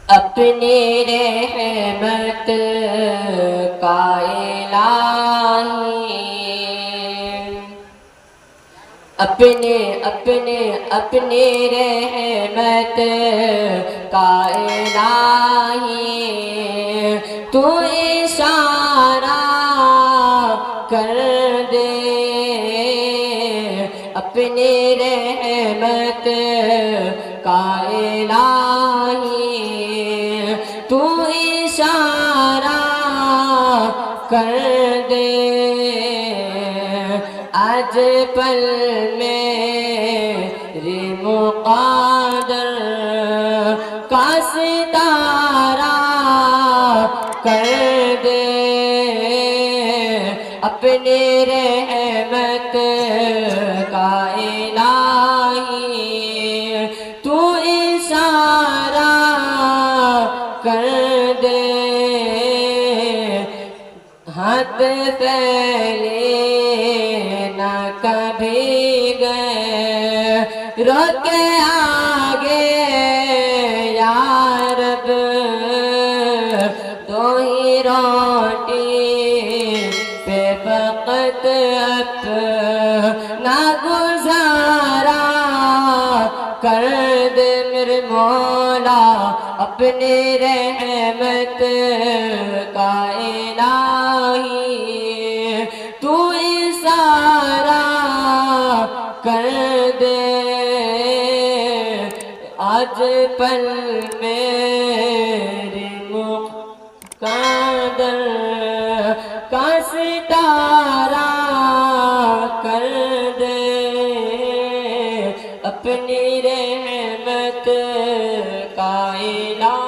اپنی رحمت کا الہی، اپنی رحمت کا الہی، تو اشارہ کر دے، اپنی رحمت کا الہی، تو اشارہ کر دے، آج پل میرے مقدر کا ستارہ کر دے، اپنی رحمت کا الہی، تو اشارہ کر دے، ہاتھ پھیلے نہ کبھی گئے رو کے آگے یا رب، تو ہی روٹی پہ فقط اپنا گزارا کر دے میرے مولا، اپنی رحمت کا الہی، تو اشارہ کر دے، آج پل میرے مقدر کا ستارہ کر دے، اپنی رحمت کا الہی۔